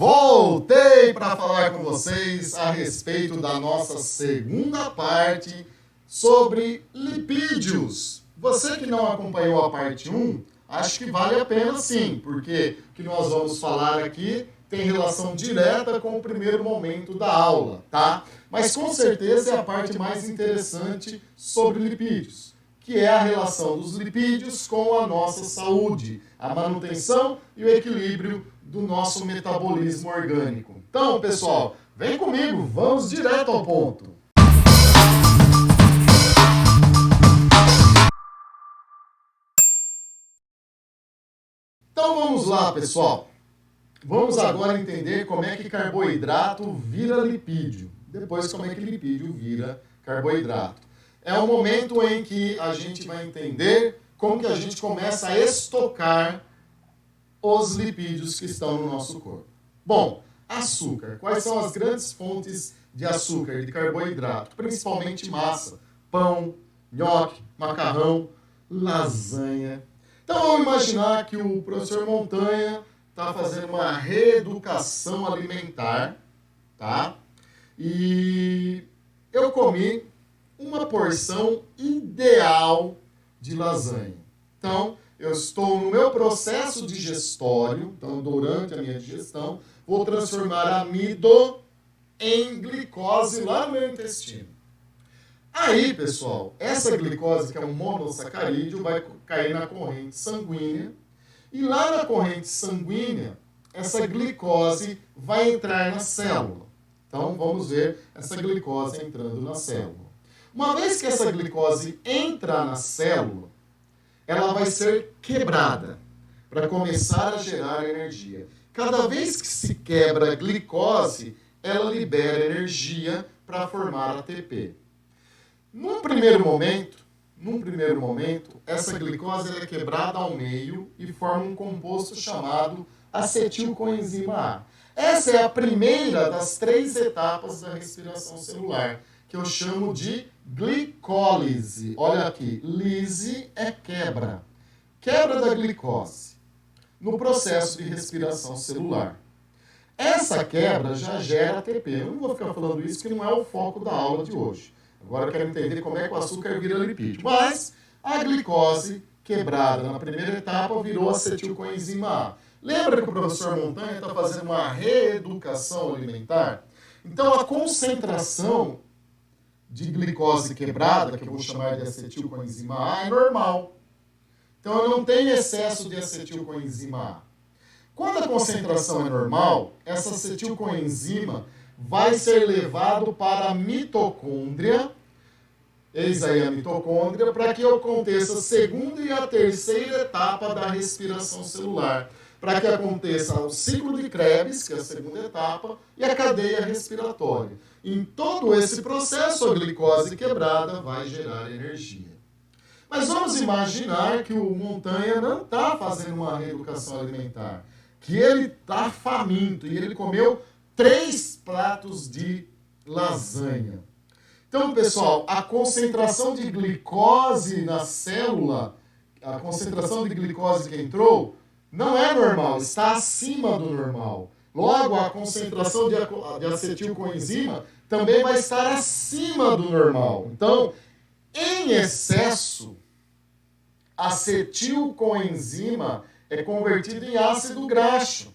Voltei para falar com vocês a respeito da nossa segunda parte sobre lipídios. Você que não acompanhou a parte 1, acho que vale a pena sim, porque o que nós vamos falar aqui tem relação direta com o primeiro momento da aula, tá? Mas com certeza é a parte mais interessante sobre lipídios, que é a relação dos lipídios com a nossa saúde, a manutenção e o equilíbrio do nosso metabolismo orgânico. Então, pessoal, vem comigo, vamos direto ao ponto. Então vamos lá, pessoal. Vamos agora entender como é que carboidrato vira lipídio. Depois, como é que lipídio vira carboidrato. É o momento em que a gente vai entender como que a gente começa a estocar os lipídios que estão no nosso corpo. Bom, açúcar. Quais são as grandes fontes de açúcar, de carboidrato? Principalmente massa, pão, nhoque, macarrão, lasanha. Então vamos imaginar que o professor Montanha está fazendo uma reeducação alimentar, tá? E eu comi uma porção ideal de lasanha. Então, eu estou no meu processo digestório, então durante a minha digestão, vou transformar amido em glicose lá no meu intestino. Aí, pessoal, essa glicose, que é um monossacarídeo, vai cair na corrente sanguínea, e lá na corrente sanguínea, essa glicose vai entrar na célula. Então, vamos ver essa glicose entrando na célula. Uma vez que essa glicose entra na célula, ela vai ser quebrada para começar a gerar energia. Cada vez que se quebra a glicose, ela libera energia para formar ATP. Num primeiro momento, essa glicose é quebrada ao meio e forma um composto chamado acetilcoenzima A. Essa é a primeira das 3 etapas da respiração celular, que eu chamo de glicólise. Olha aqui, lise é quebra. Quebra da glicose no processo de respiração celular. Essa quebra já gera ATP. Eu não vou ficar falando isso, que não é o foco da aula de hoje. Agora eu quero entender como é que o açúcar vira lipídio. Mas a glicose quebrada na primeira etapa virou acetilcoenzima A. Lembra que o professor Montanha está fazendo uma reeducação alimentar? Então a concentração de glicose quebrada, que eu vou chamar de acetilcoenzima A, é normal. Então eu não tenho excesso de acetilcoenzima A. Quando a concentração é normal, essa acetilcoenzima vai ser levado para a mitocôndria, eis aí a mitocôndria, para que aconteça a segunda e a terceira etapa da respiração celular, para que aconteça o ciclo de Krebs, que é a segunda etapa, e a cadeia respiratória. Em todo esse processo, a glicose quebrada vai gerar energia. Mas vamos imaginar que o Montanha não está fazendo uma reeducação alimentar, que ele está faminto e ele comeu 3 pratos de lasanha. Então, pessoal, a concentração de glicose na célula, a concentração de glicose que entrou, não é normal, está acima do normal. Logo, a concentração de acetilcoenzima também vai estar acima do normal. Então, em excesso, acetilcoenzima é convertido em ácido graxo.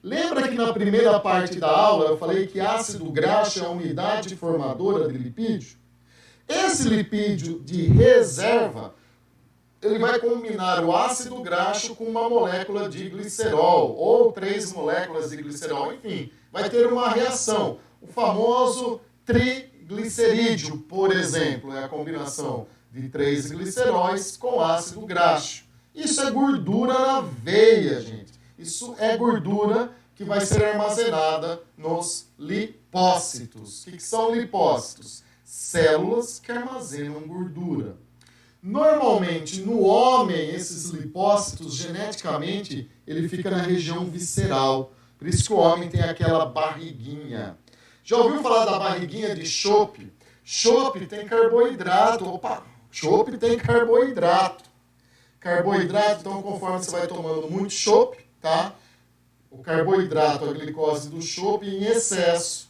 Lembra que na primeira parte da aula eu falei que ácido graxo é a unidade formadora de lipídio? Esse lipídio de reserva, ele vai combinar o ácido graxo com uma molécula de glicerol, ou 3 moléculas de glicerol, enfim, vai ter uma reação. O famoso triglicerídeo, por exemplo, é a combinação de 3 gliceróis com ácido graxo. Isso é gordura na veia, gente. Isso é gordura que vai ser armazenada nos lipócitos. O que são lipócitos? Células que armazenam gordura. Normalmente, no homem, esses lipócitos, geneticamente, ele fica na região visceral. Por isso que o homem tem aquela barriguinha. Já ouviu falar da barriguinha de chope? Chope tem carboidrato. Opa, chope tem carboidrato. Carboidrato, então, conforme você vai tomando muito chope, tá? carboidrato, a glicose do chope em excesso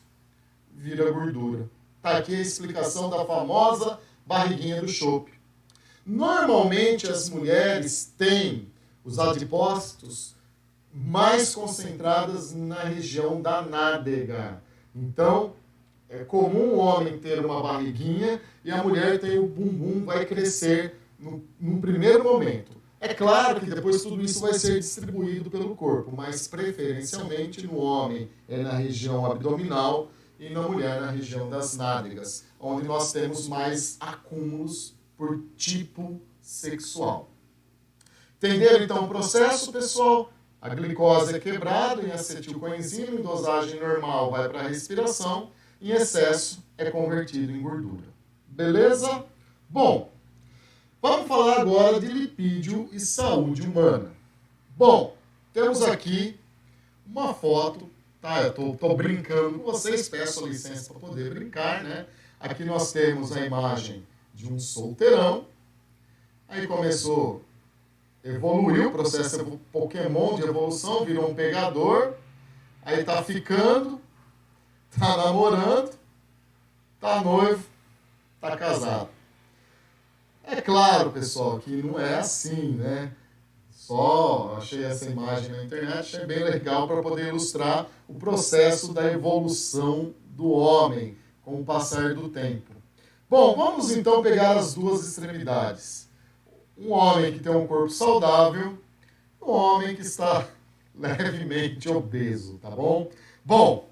vira gordura. Tá aqui a explicação da famosa barriguinha do chope. Normalmente as mulheres têm os adipócitos mais concentradas na região da nádega. Então, é comum o homem ter uma barriguinha e a mulher tem o bumbum, vai crescer no primeiro momento. É claro que depois tudo isso vai ser distribuído pelo corpo, mas preferencialmente no homem é na região abdominal e na mulher na região das nádegas, onde nós temos mais acúmulos por tipo sexual. Entenderam então o processo, pessoal? A glicose é quebrada em acetilcoenzima, em dosagem normal vai para a respiração, em excesso é convertido em gordura. Beleza? Bom, vamos falar agora de lipídio e saúde humana. Bom, temos aqui uma foto, tá? Eu tô brincando com vocês, peço licença para poder brincar, né? Aqui nós temos a imagem de um solteirão, aí evoluiu, o processo Pokémon de evolução, virou um pegador, aí tá ficando, tá namorando, tá noivo, tá casado. É claro, pessoal, que não é assim, né? Só achei essa imagem na internet, achei bem legal para poder ilustrar o processo da evolução do homem com o passar do tempo. Bom, vamos então pegar as duas extremidades. Um homem que tem um corpo saudável, um homem que está levemente obeso, tá bom? Bom,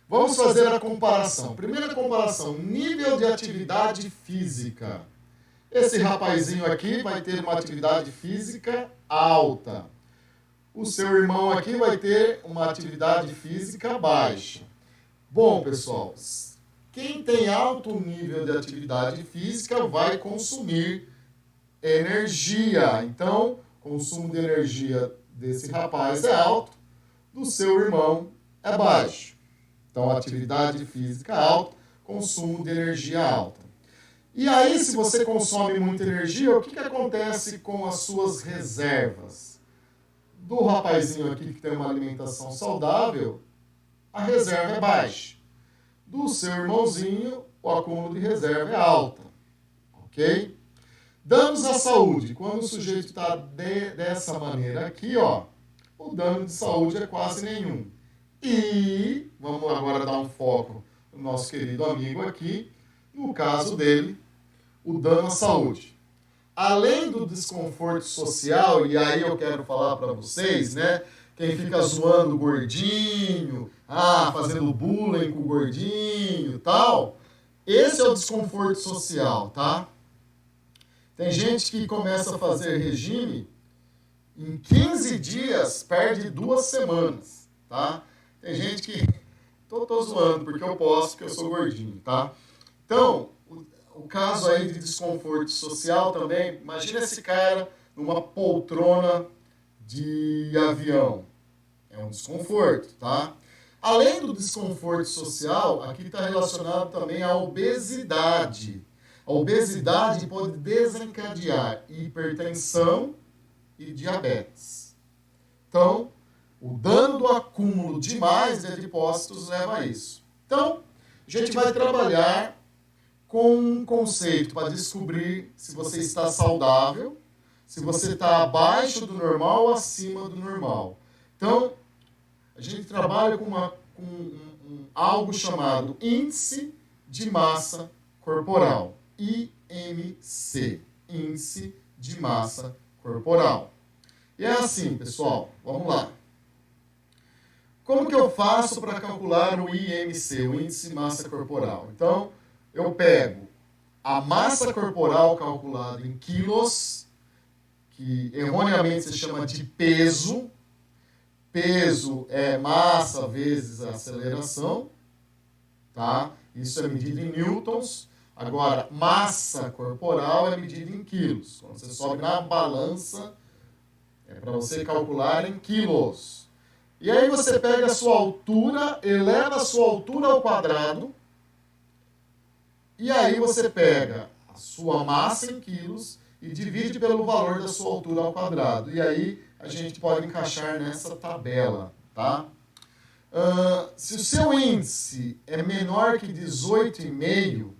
vamos fazer a comparação. Primeira comparação, nível de atividade física. Esse rapazinho aqui vai ter uma atividade física alta. O seu irmão aqui vai ter uma atividade física baixa. Bom, pessoal, quem tem alto nível de atividade física vai consumir energia. Então, o consumo de energia desse rapaz é alto, do seu irmão é baixo. Então, atividade física alta, consumo de energia alta. E aí, se você consome muita energia, o que acontece com as suas reservas? Do rapazinho aqui que tem uma alimentação saudável, a reserva é baixa. Do seu irmãozinho, o acúmulo de reserva é alta. Ok? Danos à saúde. Quando o sujeito está dessa maneira aqui, ó, o dano de saúde é quase nenhum. E, vamos agora dar um foco no nosso querido amigo aqui, no caso dele, o dano à saúde. Além do desconforto social, e aí eu quero falar para vocês, né? Quem fica zoando o gordinho, fazendo bullying com o gordinho e tal, esse é o desconforto social, tá? Tem gente que começa a fazer regime, em 15 dias perde 2 semanas, tá? Tem gente que... Tô zoando porque eu posso, porque eu sou gordinho, tá? Então, o caso aí de desconforto social também, imagina esse cara numa poltrona de avião. É um desconforto, tá? Além do desconforto social, aqui está relacionado também à obesidade. A obesidade pode desencadear hipertensão e diabetes. Então, o dano do acúmulo demais de adipócitos leva a isso. Então, a gente vai trabalhar com um conceito para descobrir se você está saudável, se você está abaixo do normal ou acima do normal. Então, a gente trabalha com algo chamado Índice de Massa Corporal. IMC, Índice de Massa Corporal. E é assim, pessoal, vamos lá. Como que eu faço para calcular o IMC, o Índice de Massa Corporal? Então, eu pego a massa corporal calculada em quilos, que erroneamente se chama de peso. Peso é massa vezes a aceleração, tá? Isso é medido em newtons. Agora, massa corporal é medida em quilos. Quando você sobe na balança, é para você calcular em quilos. E aí você pega a sua altura, eleva a sua altura ao quadrado, e aí você pega a sua massa em quilos e divide pelo valor da sua altura ao quadrado. E aí a gente pode encaixar nessa tabela, tá? Se o seu índice é menor que 18,5,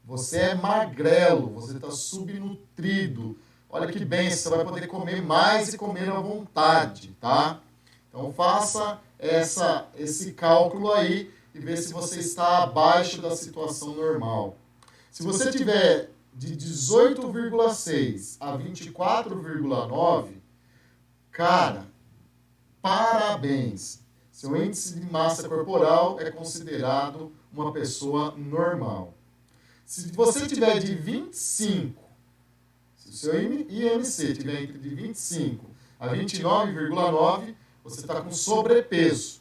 você é magrelo, você está subnutrido. Olha que bem, você vai poder comer mais e comer à vontade, tá? Então faça esse cálculo aí e vê se você está abaixo da situação normal. Se você tiver de 18,6 a 24,9, cara, parabéns! Seu índice de massa corporal é considerado uma pessoa normal. Se você tiver de 25, se o seu IMC tiver entre de 25 a 29,9, você está com sobrepeso.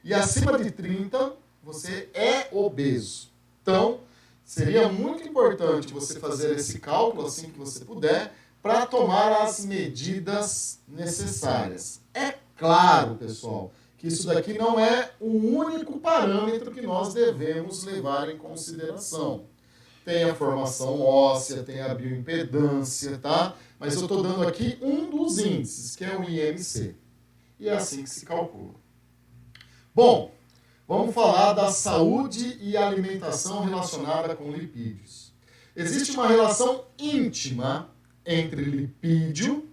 E acima de 30, você é obeso. Então, seria muito importante você fazer esse cálculo assim que você puder para tomar as medidas necessárias. É claro, pessoal, que isso daqui não é o único parâmetro que nós devemos levar em consideração. Tem a formação óssea, tem a bioimpedância, tá? Mas eu estou dando aqui um dos índices, que é o IMC. E é assim que se calcula. Bom, vamos falar da saúde e alimentação relacionada com lipídios. Existe uma relação íntima entre lipídio,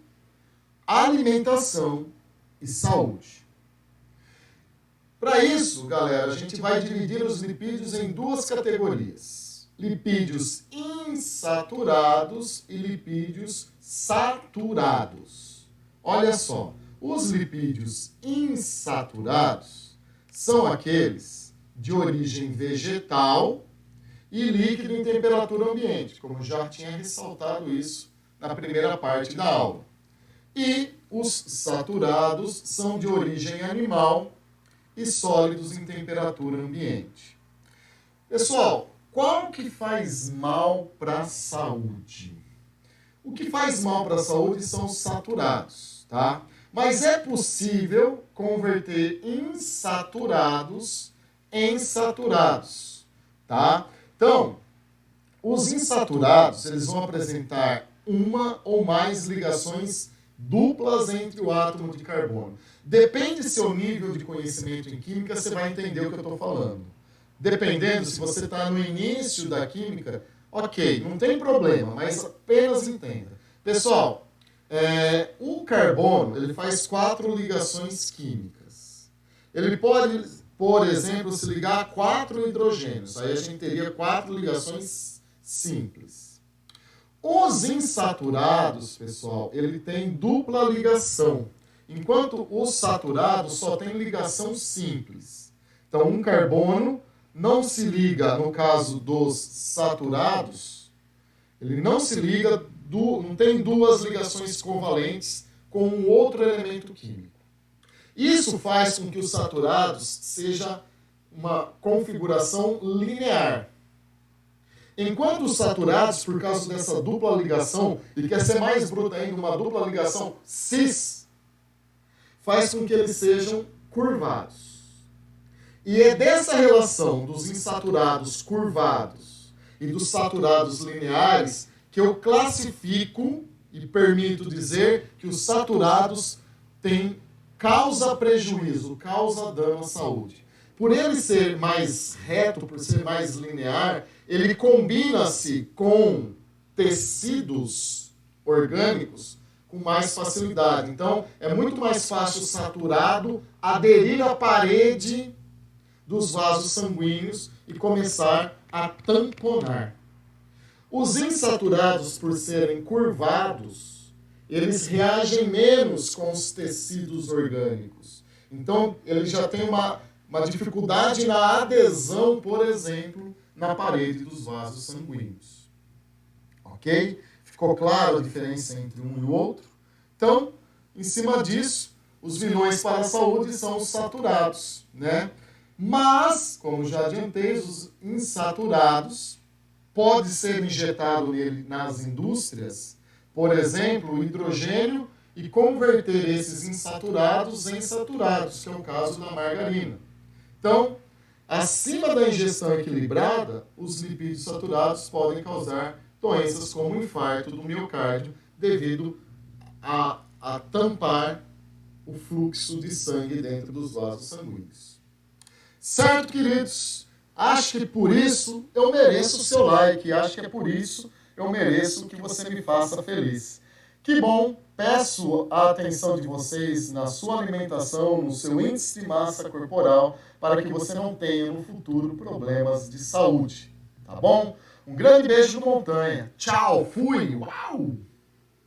alimentação e saúde. Para isso, galera, a gente vai dividir os lipídios em duas categorias: lipídios insaturados e lipídios saturados. Olha só, os lipídios insaturados são aqueles de origem vegetal e líquido em temperatura ambiente, como eu já tinha ressaltado isso na primeira parte da aula. E os saturados são de origem animal e sólidos em temperatura ambiente. Pessoal, qual que faz mal para a saúde? O que faz mal para a saúde são os saturados, tá? Mas é possível converter insaturados em saturados, tá? Então, os insaturados, eles vão apresentar uma ou mais ligações duplas entre o átomo de carbono. Depende do seu nível de conhecimento em química, você vai entender o que eu estou falando. Dependendo, se você está no início da química, ok, não tem problema, mas apenas entenda. Pessoal, o carbono, ele faz 4 ligações químicas. Ele pode, por exemplo, se ligar a 4 hidrogênios. Aí a gente teria 4 ligações simples. Os insaturados, pessoal, ele tem dupla ligação, enquanto os saturados só tem ligação simples. Então, um carbono não se liga, no caso dos saturados, ele não se liga, não tem duas ligações covalentes com um outro elemento químico. Isso faz com que os saturados seja uma configuração linear. Enquanto os saturados, por causa dessa dupla ligação, e quer ser mais bruto ainda, uma dupla ligação cis, faz com que eles sejam curvados. E é dessa relação dos insaturados curvados e dos saturados lineares que eu classifico e permito dizer que os saturados causa prejuízo, causa dano à saúde. Por ele ser mais reto, por ser mais linear, ele combina-se com tecidos orgânicos com mais facilidade. Então, é muito mais fácil o saturado aderir à parede dos vasos sanguíneos e começar a tamponar. Os insaturados, por serem curvados, eles reagem menos com os tecidos orgânicos. Então, ele já tem uma dificuldade na adesão, por exemplo, na parede dos vasos sanguíneos. Ok? Ficou claro a diferença entre um e o outro? Então, em cima disso, os vilões para a saúde são os saturados, né? Mas, como já adiantei, os insaturados pode ser injetado nele nas indústrias, por exemplo, o hidrogênio, e converter esses insaturados em saturados, que é o caso da margarina. Então, acima da ingestão equilibrada, os lipídios saturados podem causar doenças como infarto do miocárdio, devido a tampar o fluxo de sangue dentro dos vasos sanguíneos. Certo, queridos? Acho que por isso eu mereço o seu like, acho que é por isso eu mereço que você me faça feliz. Que bom, peço a atenção de vocês na sua alimentação, no seu índice de massa corporal, para que você não tenha no futuro problemas de saúde, tá bom? Um grande beijo do Montanha. Tchau, fui! Uau!